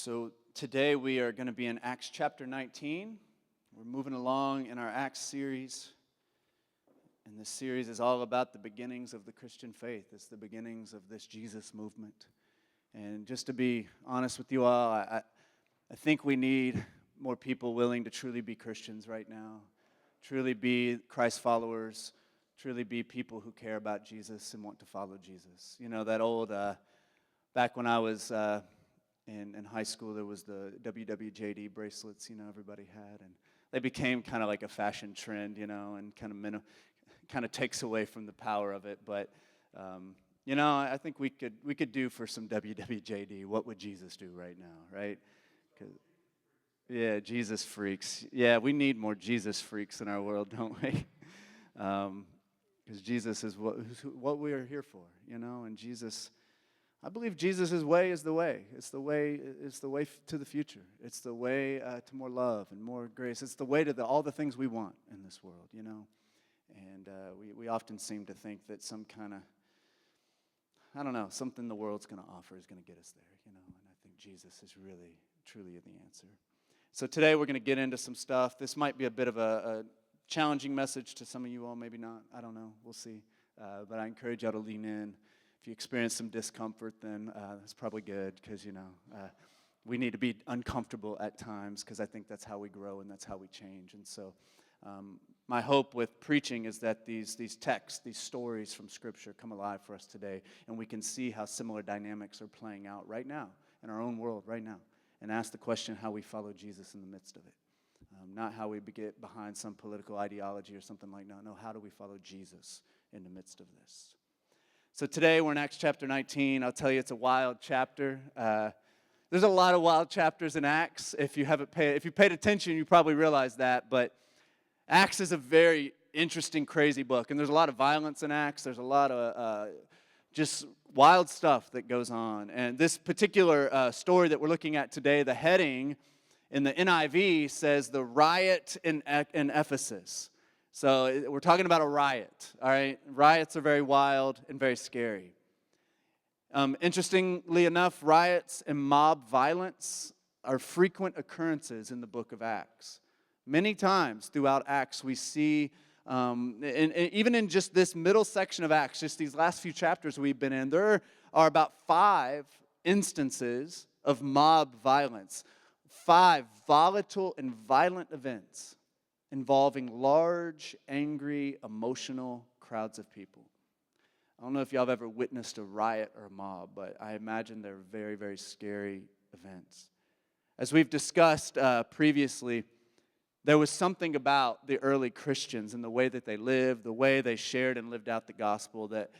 So today we are going to be in Acts chapter 19. We're moving along in our Acts series. And this series is all about the beginnings of the Christian faith. It's the beginnings of this Jesus movement. And just to be honest with you all, I think we need more people willing to truly be Christians right now, truly be Christ followers, truly be people who care about Jesus and want to follow Jesus. You know, that old, back when I was in high school, there was the WWJD bracelets, everybody had, and they became kind of like a fashion trend, and kind of takes away from the power of it. But I think we could do for some WWJD. What would Jesus do right now, right? Yeah, Jesus freaks. Yeah, we need more Jesus freaks in our world, don't we? Because Jesus is what we are here for, and Jesus. I believe Jesus' way is the way. It's the way to the future. It's the way to more love and more grace. It's the way to all the things we want in this world, And we often seem to think that some kind of, something the world's going to offer is going to get us there, And I think Jesus is really, truly the answer. So today we're going to get into some stuff. This might be a bit of a challenging message to some of you all, maybe not. I don't know. We'll see. But I encourage y'all to lean in. If you experience some discomfort, then that's probably good because, we need to be uncomfortable at times because I think that's how we grow and that's how we change. And so my hope with preaching is that these texts, these stories from Scripture come alive for us today, and we can see how similar dynamics are playing out right now in our own world right now and ask the question how we follow Jesus in the midst of it. Not how we get behind some political ideology or something like that. No, how do we follow Jesus in the midst of this? So today we're in Acts chapter 19. I'll tell you, it's a wild chapter. There's a lot of wild chapters in Acts. If you paid attention, you probably realize that. But Acts is a very interesting, crazy book, and there's a lot of violence in Acts. There's a lot of just wild stuff that goes on. And this particular story that we're looking at today, the heading in the NIV says the riot in Ephesus. So we're talking about a riot, all right? Riots are very wild and very scary. Interestingly enough, riots and mob violence are frequent occurrences in the book of Acts. Many times throughout Acts, we see, and even in just this middle section of Acts, just these last few chapters we've been in, there are about 5 instances of mob violence, 5 volatile and violent events involving large, angry, emotional crowds of people. I don't know if y'all have ever witnessed a riot or a mob, but I imagine they're very, very scary events. As we've discussed previously, there was something about the early Christians and the way that they lived, the way they shared and lived out the gospel that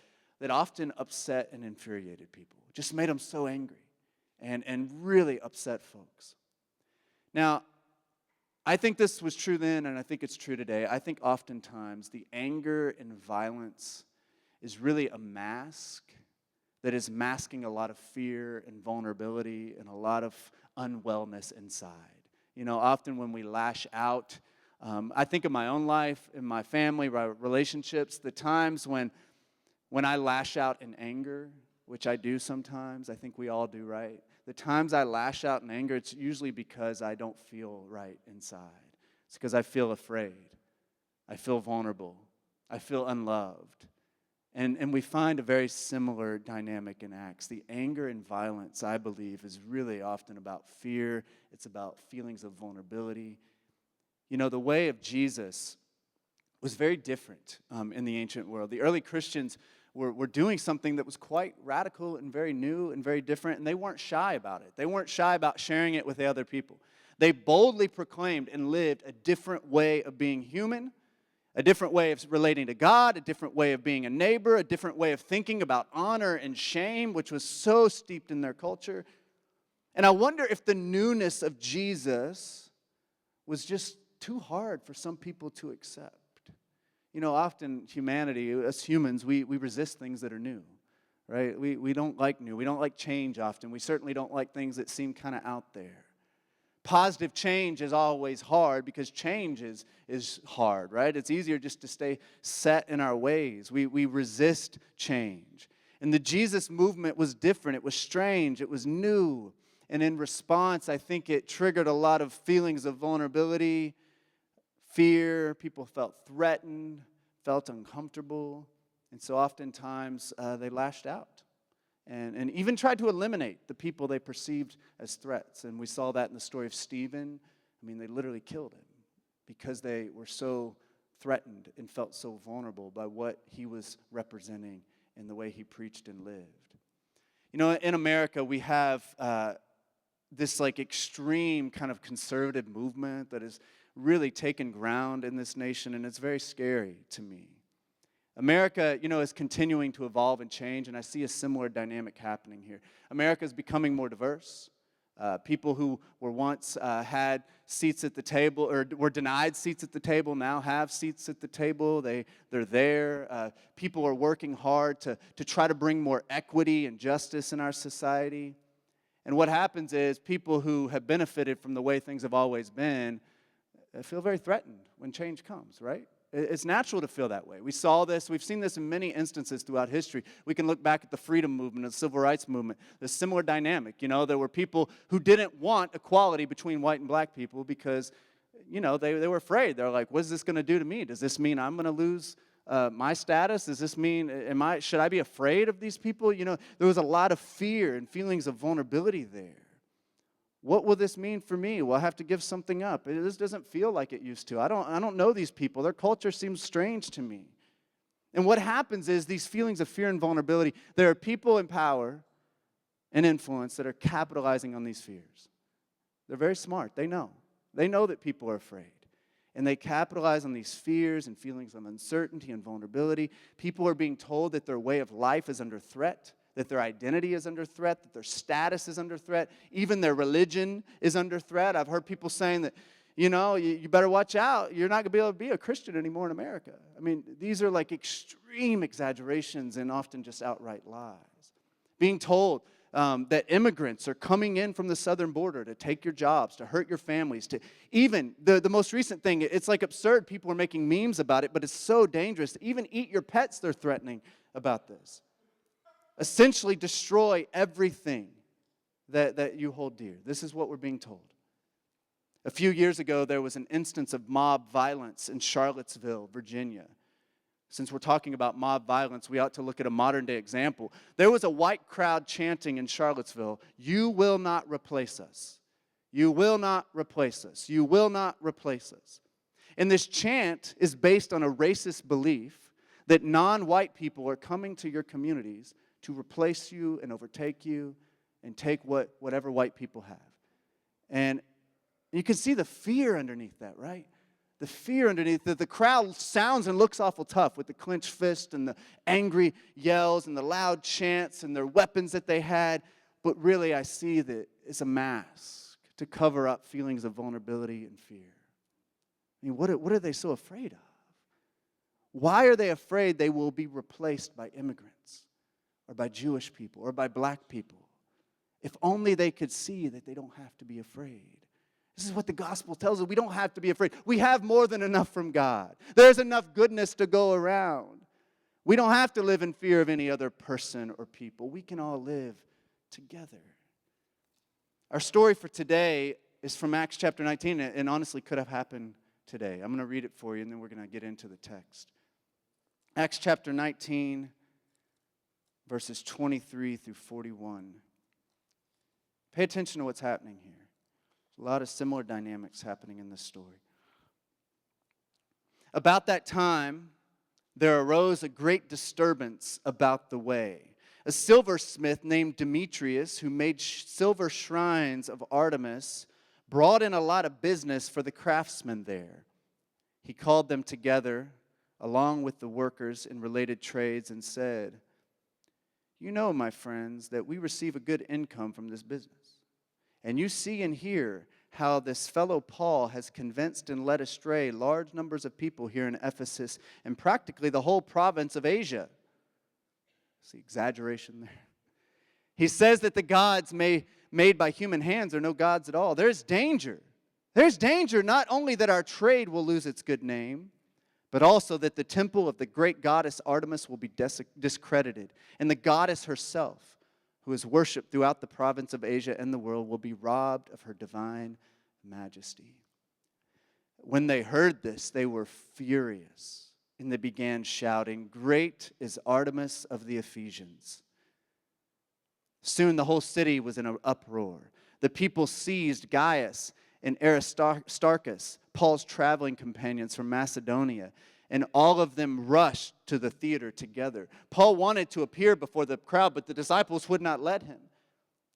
often upset and infuriated people. It just made them so angry and really upset folks. Now, I think this was true then, and I think it's true today. I think oftentimes the anger and violence is really a mask that is masking a lot of fear and vulnerability and a lot of unwellness inside. Often when we lash out, I think of my own life, in my family, my relationships, the times when I lash out in anger, which I do sometimes, I think we all do, right? The times I lash out in anger, it's usually because I don't feel right inside. It's because I feel afraid. I feel vulnerable. I feel unloved. And we find a very similar dynamic in Acts. The anger and violence, I believe, is really often about fear. It's about feelings of vulnerability. The way of Jesus was very different in the ancient world. The early Christians were doing something that was quite radical and very new and very different, and they weren't shy about it. They weren't shy about sharing it with the other people. They boldly proclaimed and lived a different way of being human, a different way of relating to God, a different way of being a neighbor, a different way of thinking about honor and shame, which was so steeped in their culture. And I wonder if the newness of Jesus was just too hard for some people to accept. Often humanity, us humans, we resist things that are new, right? We don't like new. We don't like change often. We certainly don't like things that seem kind of out there. Positive change is always hard because change is hard, right? It's easier just to stay set in our ways. We resist change. And the Jesus movement was different. It was strange. It was new. And in response, I think it triggered a lot of feelings of vulnerability, fear. People felt threatened, felt uncomfortable. And so oftentimes they lashed out and even tried to eliminate the people they perceived as threats. And we saw that in the story of Stephen. I mean, they literally killed him because they were so threatened and felt so vulnerable by what he was representing and the way he preached and lived. You know, in America, we have this like extreme kind of conservative movement that has really taken ground in this nation, and it's very scary to me. America, you know, is continuing to evolve and change, and I see a similar dynamic happening here. America is becoming more diverse. People who were once had seats at the table or were denied seats at the table now have seats at the table. They're there. People are working hard to try to bring more equity and justice in our society. And what happens is people who have benefited from the way things have always been feel very threatened when change comes, right? It's natural to feel that way. We saw this. We've seen this in many instances throughout history. We can look back at the freedom movement, the civil rights movement. There's a similar dynamic. You know, there were people who didn't want equality between white and black people because, you know, they were afraid. They're like, what is this going to do to me? Does this mean I'm going to lose my status? Does this mean, should I be afraid of these people? You know, there was a lot of fear and feelings of vulnerability there. What will this mean for me? Will I have to give something up? This doesn't feel like it used to. I don't know these people. Their culture seems strange to me. And what happens is these feelings of fear and vulnerability, there are people in power and influence that are capitalizing on these fears. They're very smart. They know. They know that people are afraid. And they capitalize on these fears and feelings of uncertainty and vulnerability. People are being told that their way of life is under threat, that their identity is under threat, that their status is under threat, even their religion is under threat. I've heard people saying that, you know, you better watch out. You're not going to be able to be a Christian anymore in America. I mean, these are like extreme exaggerations and often just outright lies. Being told that immigrants are coming in from the southern border to take your jobs, to hurt your families, to even, the most recent thing, it's like absurd. People are making memes about it, but it's so dangerous. To even eat your pets, they're threatening about this. Essentially destroy everything that you hold dear. This is what we're being told. A few years ago, there was an instance of mob violence in Charlottesville, Virginia. Since we're talking about mob violence, we ought to look at a modern-day example. There was a white crowd chanting in Charlottesville, "You will not replace us. You will not replace us. You will not replace us." And this chant is based on a racist belief that non-white people are coming to your communities to replace you and overtake you and take whatever white people have. And you can see the fear underneath that, right? The fear underneath that. The crowd sounds and looks awful tough with the clenched fist and the angry yells and the loud chants and their weapons that they had. But really, I see that it's a mask to cover up feelings of vulnerability and fear. I mean, what are they so afraid of? Why are they afraid they will be replaced by immigrants? Or by Jewish people, or by black people. If only they could see that they don't have to be afraid. This is what the gospel tells us. We don't have to be afraid. We have more than enough from God. There's enough goodness to go around. We don't have to live in fear of any other person or people. We can all live together. Our story for today is from Acts chapter 19, and honestly could have happened today. I'm going to read it for you, and then we're going to get into the text. Acts chapter 19, verses 23 through 41. Pay attention to what's happening here. There's a lot of similar dynamics happening in this story. About that time, there arose a great disturbance about the way. A silversmith named Demetrius, who made silver shrines of Artemis, brought in a lot of business for the craftsmen there. He called them together, along with the workers in related trades, and said, "You know, my friends, that we receive a good income from this business. And you see and hear how this fellow Paul has convinced and led astray large numbers of people here in Ephesus and practically the whole province of Asia." See exaggeration there. He says that the gods made by human hands are no gods at all. There's danger. There's danger not only that our trade will lose its good name, but also that the temple of the great goddess Artemis will be discredited, and the goddess herself, who is worshipped throughout the province of Asia and the world, will be robbed of her divine majesty." When they heard this, they were furious, and they began shouting, "Great is Artemis of the Ephesians." Soon the whole city was in an uproar. The people seized Gaius and Aristarchus, Paul's traveling companions from Macedonia, and all of them rushed to the theater together. Paul wanted to appear before the crowd, but the disciples would not let him.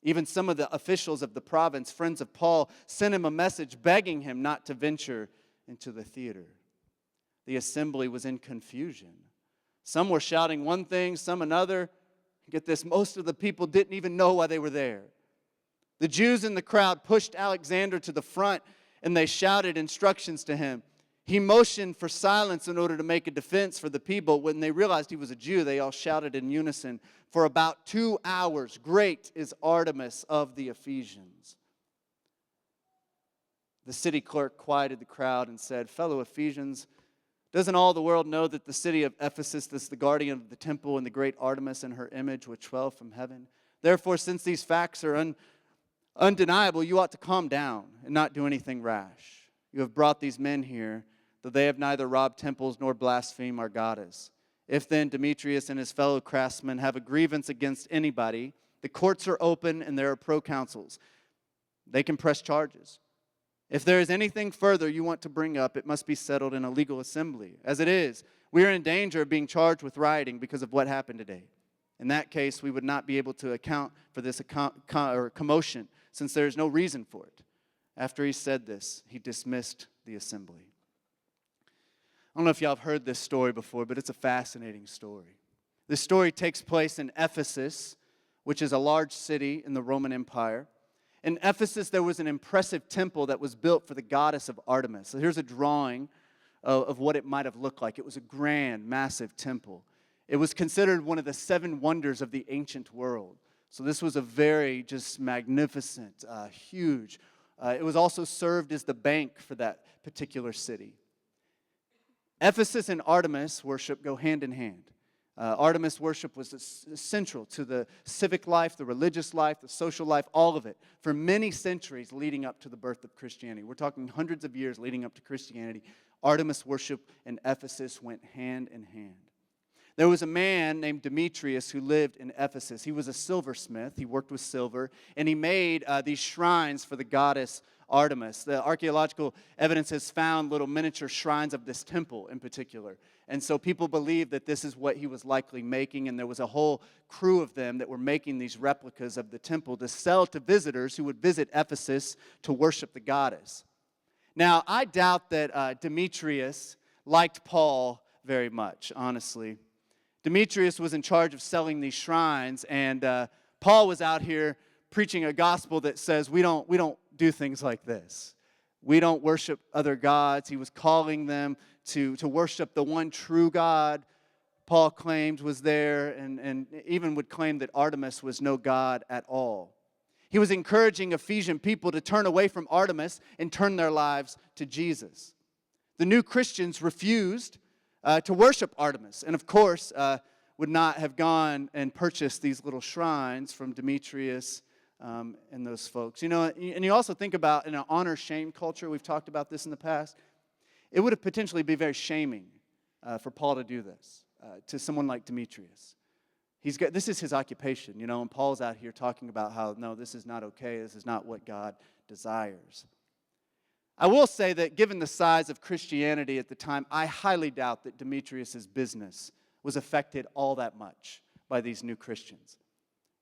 Even some of the officials of the province, friends of Paul, sent him a message begging him not to venture into the theater. The assembly was in confusion. Some were shouting one thing, some another. Get this, most of the people didn't even know why they were there. The Jews in the crowd pushed Alexander to the front, and they shouted instructions to him. He motioned for silence in order to make a defense for the people. When they realized he was a Jew, they all shouted in unison for about 2 hours, "Great is Artemis of the Ephesians." The city clerk quieted the crowd and said, "Fellow Ephesians, doesn't all the world know that the city of Ephesus is the guardian of the temple and the great Artemis and her image which fell from heaven? Therefore, since these facts are undeniable, you ought to calm down and not do anything rash. You have brought these men here, though they have neither robbed temples nor blasphemed our goddess. If then Demetrius and his fellow craftsmen have a grievance against anybody, the courts are open and there are proconsuls. They can press charges. If there is anything further you want to bring up, it must be settled in a legal assembly. As it is, we are in danger of being charged with rioting because of what happened today. In that case, we would not be able to account for this commotion, since there is no reason for it." After he said this, he dismissed the assembly. I don't know if y'all have heard this story before, but it's a fascinating story. This story takes place in Ephesus, which is a large city in the Roman Empire. In Ephesus, there was an impressive temple that was built for the goddess of Artemis. So here's a drawing of what it might have looked like. It was a grand, massive temple. It was considered one of the 7 wonders of the ancient world. So this was a very just magnificent, huge. It was also served as the bank for that particular city. Ephesus and Artemis worship go hand in hand. Artemis worship was central to the civic life, the religious life, the social life, all of it, for many centuries leading up to the birth of Christianity. We're talking hundreds of years leading up to Christianity. Artemis worship and Ephesus went hand in hand. There was a man named Demetrius who lived in Ephesus. He was a silversmith. He worked with silver, and he made these shrines for the goddess Artemis. The archaeological evidence has found little miniature shrines of this temple in particular. And so people believe that this is what he was likely making, and there was a whole crew of them that were making these replicas of the temple to sell to visitors who would visit Ephesus to worship the goddess. Now, I doubt that Demetrius liked Paul very much, honestly. Demetrius was in charge of selling these shrines, and Paul was out here preaching a gospel that says we don't do things like this. We don't worship other gods. He was calling them to worship the one true God Paul claimed was there, and even would claim that Artemis was no god at all. He was encouraging Ephesian people to turn away from Artemis and turn their lives to Jesus. The new Christians refused to worship Artemis, and of course would not have gone and purchased these little shrines from Demetrius and those folks. You know, and you also think about in an honor-shame culture, we've talked about this in the past, it would have potentially be very shaming for Paul to do this to someone like Demetrius. This is his occupation, you know, and Paul's out here talking about how, no, this is not okay, this is not what God desires. I will say that given the size of Christianity at the time, I highly doubt that Demetrius' business was affected all that much by these new Christians.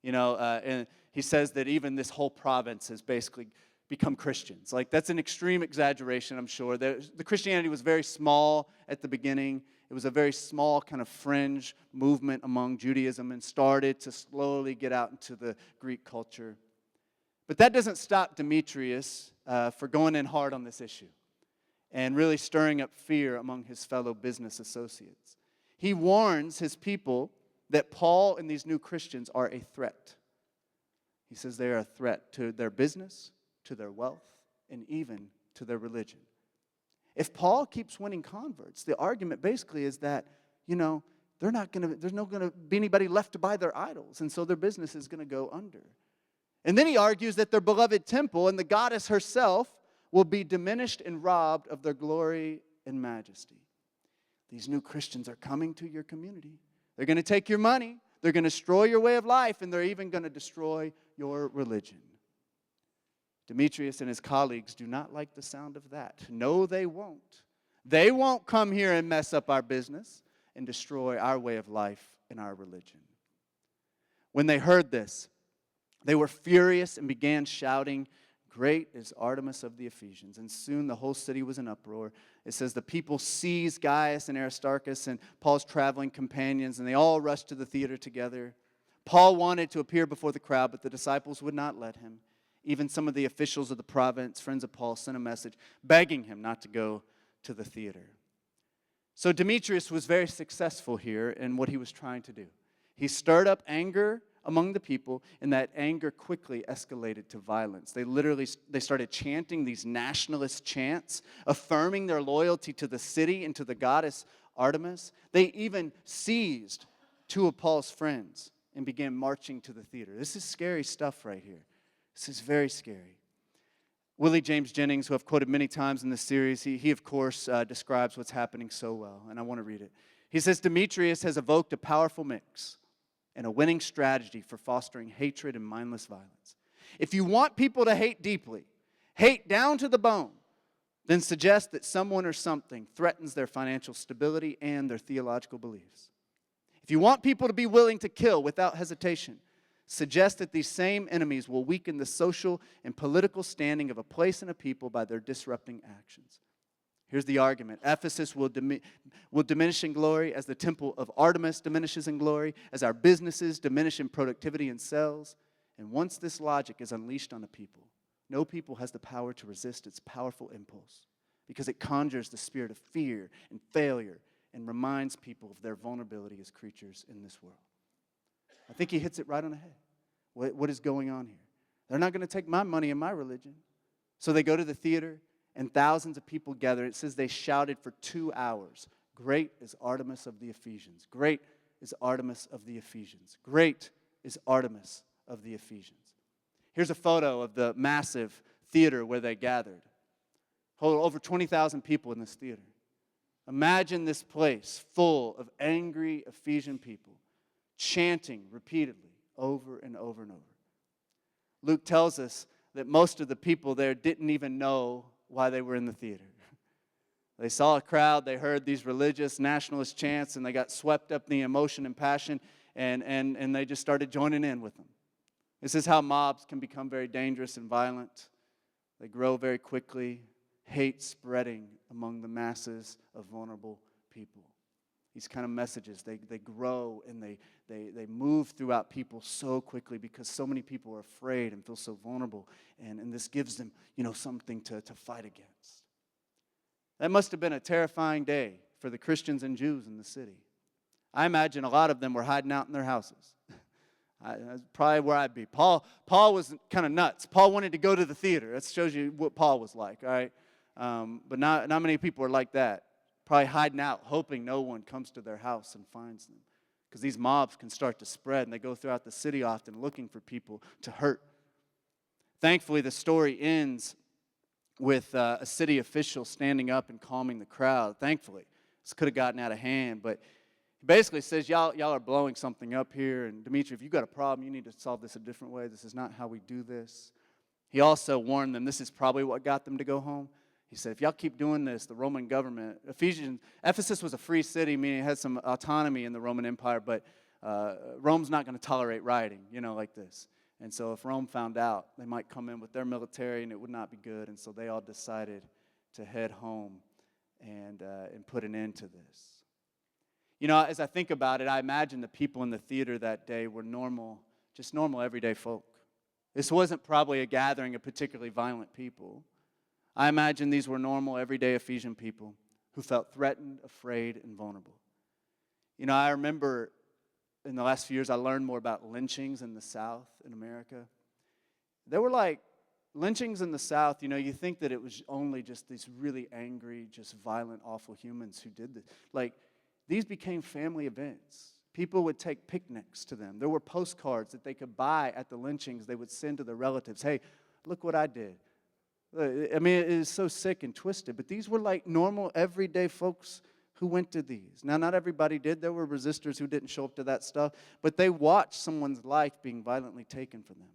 You know, and he says that even this whole province has basically become Christians. Like, that's an extreme exaggeration, I'm sure. The Christianity was very small at the beginning. It was a very small kind of fringe movement among Judaism and started to slowly get out into the Greek culture. But that doesn't stop Demetrius for going in hard on this issue and really stirring up fear among his fellow business associates. He warns his people that Paul and these new Christians are a threat. He says they are a threat to their business, to their wealth, and even to their religion. If Paul keeps winning converts, the argument basically is that, you know, there's not going to be anybody left to buy their idols, and so their business is going to go under. And then he argues that their beloved temple and the goddess herself will be diminished and robbed of their glory and majesty. These new Christians are coming to your community. They're going to take your money, they're going to destroy your way of life, and they're even going to destroy your religion. Demetrius and his colleagues do not like the sound of that. No, they won't. They won't come here and mess up our business and destroy our way of life and our religion. When they heard this, they were furious and began shouting, "Great is Artemis of the Ephesians." And soon the whole city was in uproar. It says the people seized Gaius and Aristarchus and Paul's traveling companions, and they all rushed to the theater together. Paul wanted to appear before the crowd, but the disciples would not let him. Even some of the officials of the province, friends of Paul, sent a message begging him not to go to the theater. So Demetrius was very successful here in what he was trying to do. He stirred up anger among the people, and that anger quickly escalated to violence. They started chanting these nationalist chants, affirming their loyalty to the city and to the goddess Artemis. They even seized two of Paul's friends and began marching to the theater. This is scary stuff right here. This is very scary. Willie James Jennings, who I've quoted many times in this series, he of course describes what's happening so well, and I want to read it. He says, Demetrius has evoked a powerful mix and a winning strategy for fostering hatred and mindless violence. If you want people to hate deeply, hate down to the bone, then suggest that someone or something threatens their financial stability and their theological beliefs. If you want people to be willing to kill without hesitation, suggest that these same enemies will weaken the social and political standing of a place and a people by their disrupting actions. Here's the argument. Ephesus will diminish in glory as the temple of Artemis diminishes in glory, as our businesses diminish in productivity and sales. And once this logic is unleashed on a people, no people has the power to resist its powerful impulse because it conjures the spirit of fear and failure and reminds people of their vulnerability as creatures in this world. I think he hits it right on the head. What is going on here? They're not going to take my money and my religion. So they go to the theater, and thousands of people gather. It says they shouted for 2 hours, "Great is Artemis of the Ephesians. Great is Artemis of the Ephesians. Great is Artemis of the Ephesians." Here's a photo of the massive theater where they gathered. Over 20,000 people in this theater. Imagine this place full of angry Ephesian people chanting repeatedly over and over and over. Luke tells us that most of the people there didn't even know why they were in the theater. They saw a crowd, they heard these religious nationalist chants, and they got swept up in the emotion and passion, and they just started joining in with them. This is how mobs can become very dangerous and violent. They grow very quickly, hate spreading among the masses of vulnerable people. These kind of messages, they grow and they move throughout people so quickly because so many people are afraid and feel so vulnerable. And this gives them, something to fight against. That must have been a terrifying day for the Christians and Jews in the city. I imagine a lot of them were hiding out in their houses. That's probably where I'd be. Paul was kind of nuts. Paul wanted to go to the theater. That shows you what Paul was like, all right? But not many people are like that. Probably hiding out, hoping no one comes to their house and finds them. Because these mobs can start to spread, and they go throughout the city often looking for people to hurt. Thankfully, the story ends with a city official standing up and calming the crowd. Thankfully. This could have gotten out of hand, but he basically says, y'all are blowing something up here, and Demetri, if you've got a problem, you need to solve this a different way. This is not how we do this. He also warned them, this is probably what got them to go home. He said, if y'all keep doing this, the Roman government, Ephesus was a free city, meaning it had some autonomy in the Roman Empire, but Rome's not going to tolerate rioting, like this. And so if Rome found out, they might come in with their military, and it would not be good. And so they all decided to head home and put an end to this. As I think about it, I imagine the people in the theater that day were normal, just normal everyday folk. This wasn't probably a gathering of particularly violent people. I imagine these were normal, everyday Ephesian people who felt threatened, afraid, and vulnerable. I remember in the last few years, I learned more about lynchings in the South in America. There were lynchings in the South, you think that it was only just these really angry, just violent, awful humans who did this. these became family events. People would take picnics to them. There were postcards that they could buy at the lynchings. They would send to their relatives. Hey, look what I did. I mean, it is so sick and twisted. But these were like normal, everyday folks who went to these. Now, not everybody did. There were resistors who didn't show up to that stuff. But they watched someone's life being violently taken from them.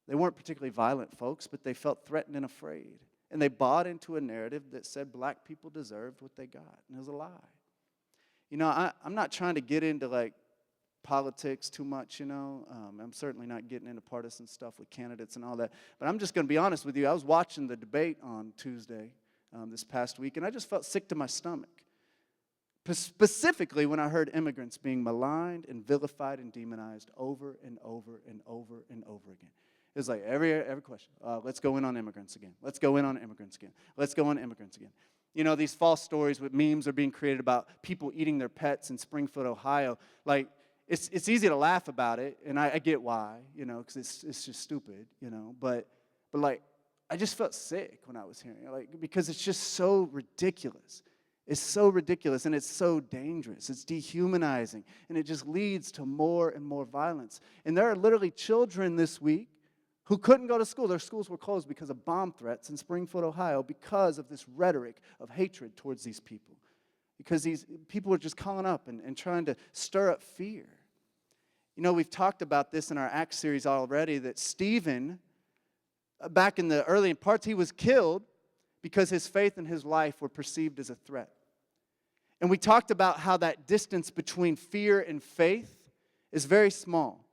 They weren't particularly violent folks, but they felt threatened and afraid. And they bought into a narrative that said black people deserved what they got. And it was a lie. You know, I'm not trying to get into, like, politics too much, you know. I'm certainly not getting into partisan stuff with candidates and all that. But I'm just going to be honest with you. I was watching the debate on Tuesday this past week, and I just felt sick to my stomach. Specifically when I heard immigrants being maligned and vilified and demonized over and over and over and over again. It was like every question. Let's go in on immigrants again. Let's go in on immigrants again. Let's go on immigrants again. You know, these false stories with memes are being created about people eating their pets in Springfield, Ohio. Like, it's easy to laugh about it, and I get why, you know, because it's just stupid, you know. But like, I just felt sick when I was hearing it, like, because it's just so ridiculous. It's so ridiculous, and it's so dangerous. It's dehumanizing, and it just leads to more and more violence. And there are literally children this week who couldn't go to school. Their schools were closed because of bomb threats in Springfield, Ohio, because of this rhetoric of hatred towards these people. Because these people are just calling up and trying to stir up fear. You know, we've talked about this in our Acts series already, that Stephen, back in the early parts, he was killed because his faith and his life were perceived as a threat. And we talked about how that distance between fear and faith is very small.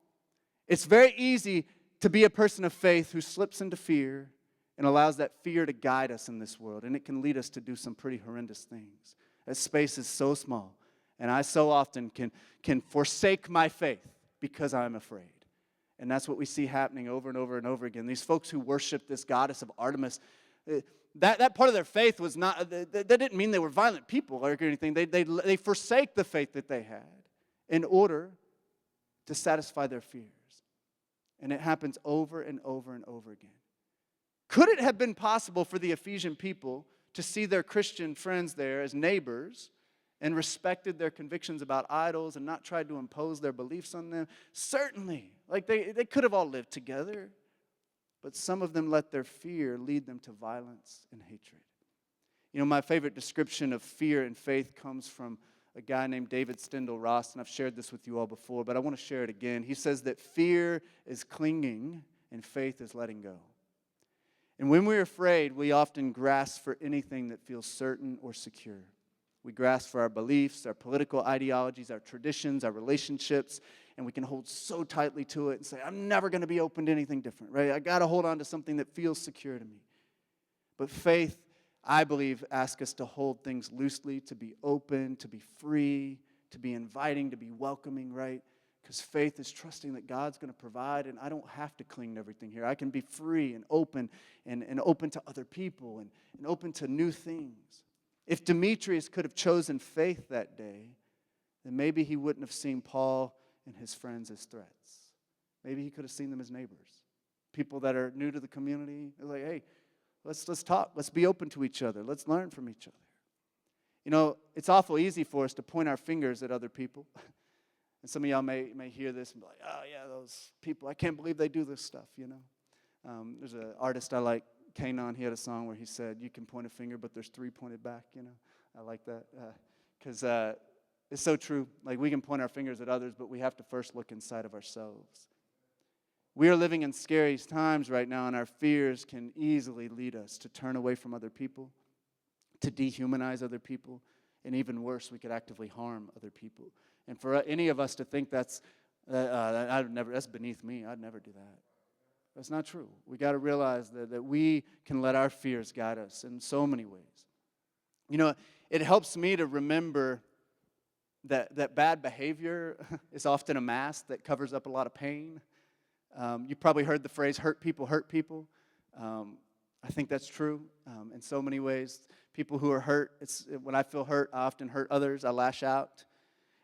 It's very easy to be a person of faith who slips into fear and allows that fear to guide us in this world. And it can lead us to do some pretty horrendous things. That space is so small. And I so often can forsake my faith because I'm afraid. And that's what we see happening over and over and over again. These folks who worship this goddess of Artemis, that part of their faith was not, that didn't mean they were violent people or anything. They forsake the faith that they had in order to satisfy their fears. And it happens over and over and over again. Could it have been possible for the Ephesian people to see their Christian friends there as neighbors and respected their convictions about idols and not tried to impose their beliefs on them? Certainly. Like they could have all lived together. But some of them let their fear lead them to violence and hatred. You know, my favorite description of fear and faith comes from a guy named David Stendhal Ross, and I've shared this with you all before, but I want to share it again. He says that fear is clinging and faith is letting go. And when we're afraid, we often grasp for anything that feels certain or secure. We grasp for our beliefs, our political ideologies, our traditions, our relationships, and we can hold so tightly to it and say, I'm never going to be open to anything different, right? I got to hold on to something that feels secure to me. But faith, I believe, asks us to hold things loosely, to be open, to be free, to be inviting, to be welcoming, right? Because faith is trusting that God's going to provide, and I don't have to cling to everything here. I can be free and open to other people and open to new things. If Demetrius could have chosen faith that day, then maybe he wouldn't have seen Paul and his friends as threats. Maybe he could have seen them as neighbors. People that are new to the community, they're like, hey, let's talk. Let's be open to each other. Let's learn from each other. You know, it's awful easy for us to point our fingers at other people. And some of y'all may hear this and be like, oh, yeah, those people, I can't believe they do this stuff, you know. There's an artist I like, Kanon. He had a song where he said, you can point a finger, but there's three pointed back, you know. I like that because it's so true. Like, we can point our fingers at others, but we have to first look inside of ourselves. We are living in scary times right now, and our fears can easily lead us to turn away from other people, to dehumanize other people, and even worse, we could actively harm other people. And for any of us to think that's beneath me, I'd never do that. That's not true. We got to realize that we can let our fears guide us in so many ways. You know, it helps me to remember that bad behavior is often a mask that covers up a lot of pain. You've probably heard the phrase, hurt people hurt people. I think that's true in so many ways. People who are hurt, when I feel hurt, I often hurt others. I lash out.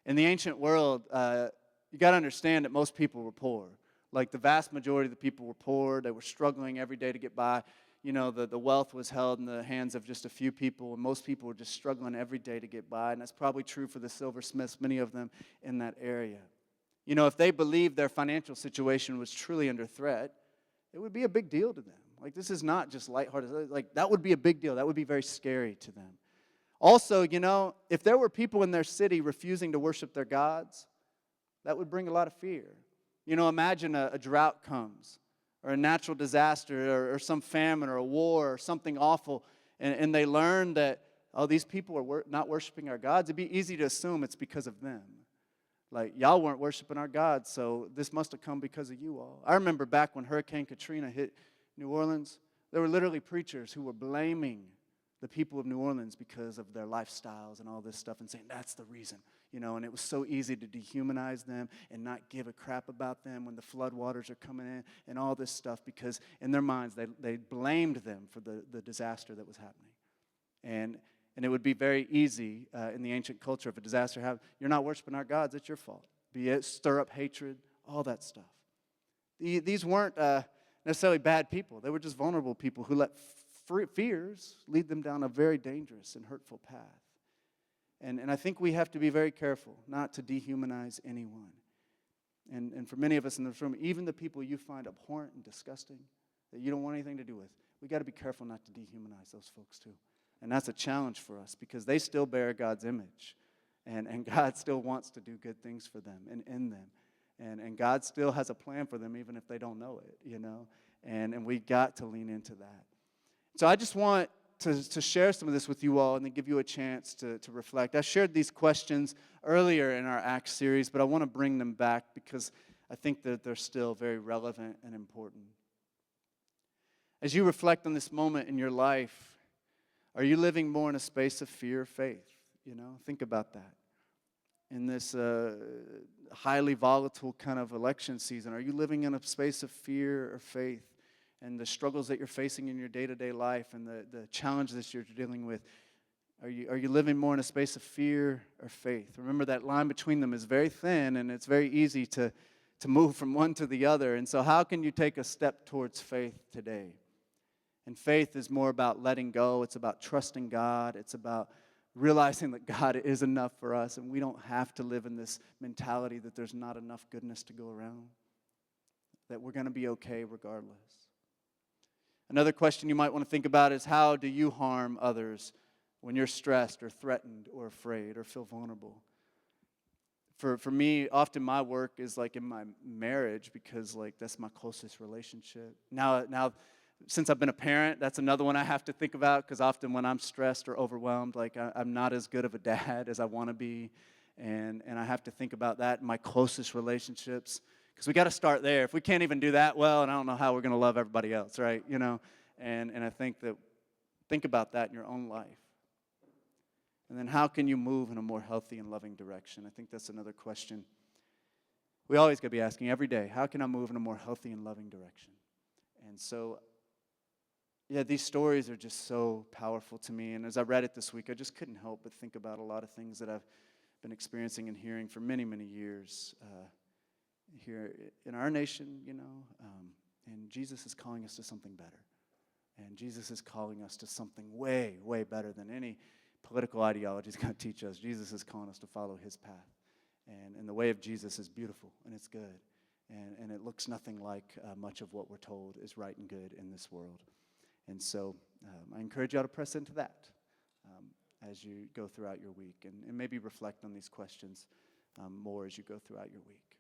In the ancient world, you got to understand that most people were poor. Like the vast majority of the people were poor. They were struggling every day to get by. The wealth was held in the hands of just a few people, and most people were just struggling every day to get by. And that's probably true for the silversmiths, many of them in that area. If they believed their financial situation was truly under threat, it would be a big deal to them. Like, this is not just lighthearted. Like, that would be a big deal. That would be very scary to them. Also, if there were people in their city refusing to worship their gods, that would bring a lot of fear. Imagine a drought comes, or a natural disaster, or some famine, or a war, or something awful, and they learn that, these people are not worshiping our gods. It'd be easy to assume it's because of them. Like, y'all weren't worshiping our gods, so this must have come because of you all. I remember back when Hurricane Katrina hit New Orleans, there were literally preachers who were blaming the people of New Orleans because of their lifestyles and all this stuff, and saying that's the reason, and it was so easy to dehumanize them and not give a crap about them when the floodwaters are coming in and all this stuff, because in their minds they blamed them for the disaster that was happening. And it would be very easy in the ancient culture, if a disaster happened, you're not worshiping our gods, it's your fault. Be it stir up hatred, all that stuff. These weren't necessarily bad people. They were just vulnerable people who let fears lead them down a very dangerous and hurtful path. And I think we have to be very careful not to dehumanize anyone. And for many of us in this room, even the people you find abhorrent and disgusting, that you don't want anything to do with, we got to be careful not to dehumanize those folks too. And that's a challenge for us, because they still bear God's image. And God still wants to do good things for them and in them. And God still has a plan for them, even if they don't know it, And we got to lean into that. So I just want to share some of this with you all and then give you a chance to reflect. I shared these questions earlier in our Acts series, but I want to bring them back because I think that they're still very relevant and important. As you reflect on this moment in your life, are you living more in a space of fear or faith? Think about that. In this highly volatile kind of election season, are you living in a space of fear or faith? And the struggles that you're facing in your day-to-day life and the challenges that you're dealing with, are you living more in a space of fear or faith? Remember, that line between them is very thin, and it's very easy to move from one to the other. And so how can you take a step towards faith today? And faith is more about letting go. It's about trusting God. It's about realizing that God is enough for us, and we don't have to live in this mentality that there's not enough goodness to go around, that we're going to be okay regardless. Another question you might want to think about is, how do you harm others when you're stressed or threatened or afraid or feel vulnerable? For me, often my work is like in my marriage, because like that's my closest relationship. Now, since I've been a parent, that's another one I have to think about, because often when I'm stressed or overwhelmed, like I'm not as good of a dad as I want to be, and I have to think about that in my closest relationships, because we got to start there. If we can't even do that well, and I don't know how we're going to love everybody else, right? And I think about that in your own life. And then how can you move in a more healthy and loving direction? I think that's another question we always got to be asking every day. How can I move in a more healthy and loving direction? And so, yeah, these stories are just so powerful to me. And as I read it this week, I just couldn't help but think about a lot of things that I've been experiencing and hearing for many, many years here in our nation, and Jesus is calling us to something better. And Jesus is calling us to something way, way better than any political ideology is going to teach us. Jesus is calling us to follow his path. And the way of Jesus is beautiful, and it's good. And it looks nothing like much of what we're told is right and good in this world. And so I encourage you all to press into that as you go throughout your week, and maybe reflect on these questions more as you go throughout your week.